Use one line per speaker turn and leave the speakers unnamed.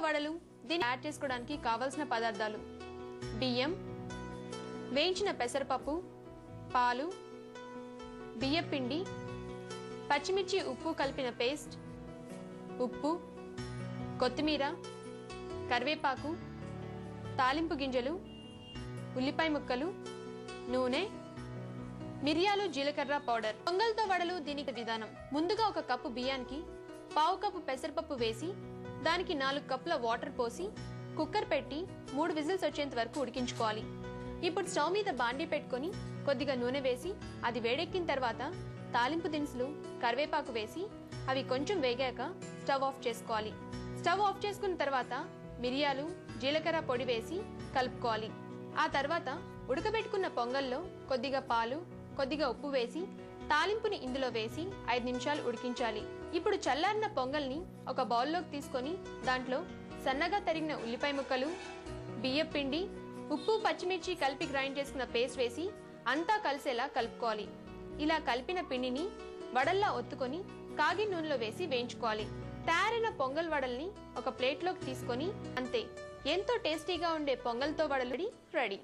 వడలు దీన్ని యాడ్ చేసుకోవడానికి కావాల్సిన పదార్థాలు: బియ్యం, వేయించిన పెసరపప్పు, పాలు, బియ్యపిండి, పచ్చిమిర్చి ఉప్పు కలిపిన పేస్ట్, ఉప్పు, కొత్తిమీర, కరివేపాకు, తాలింపు గింజలు, ఉల్లిపాయ ముక్కలు, నూనె, మిరియాలు, జీలకర్ర పౌడర్. పొంగల్తో వడలు దీనికి విధానం: ముందుగా 1 కప్పు బియ్యానికి 1/2 కప్పు పెసరపప్పు వేసి దానికి 4 కప్పుల వాటర్ పోసి కుక్కర్ పెట్టి 3 విజిల్స్ వచ్చేంత వరకు ఉడికించుకోవాలి. ఇప్పుడు స్టవ్ మీద బాండీ పెట్టుకొని కొద్దిగా నూనె వేసి అది వేడెక్కిన తర్వాత తాలింపు దినుసులు, కరివేపాకు వేసి అవి కొంచెం వేగాక స్టవ్ ఆఫ్ చేసుకోవాలి. స్టవ్ ఆఫ్ చేసుకున్న తర్వాత మిరియాలు, జీలకర్ర పొడి వేసి కలుపుకోవాలి. ఆ తర్వాత ఉడకబెట్టుకున్న పొంగల్లో కొద్దిగా పాలు, కొద్దిగా ఉప్పు వేసి తాలింపుని ఇందులో వేసి 5 నిమిషాలు ఉడికించాలి. ఇప్పుడు చల్లారిన పొంగల్ని ఒక బౌల్లోకి తీసుకొని దాంట్లో సన్నగా తరిగిన ఉల్లిపాయ ముక్కలు, బియ్యం పిండి, ఉప్పు, పచ్చిమిర్చి కలిపి గ్రైండ్ చేసుకున్న పేస్ట్ వేసి అంతా కలిసేలా కలుపుకోవాలి. ఇలా కలిపిన పిండిని వడల్లా ఒత్తుకొని కాగిన నూనెలో వేసి వేయించుకోవాలి. తయారైన పొంగల్ వడల్ని ఒక ప్లేట్లోకి తీసుకొని అంతే, ఎంతో టేస్టీగా ఉండే పొంగల్తో వడలు రెడీ.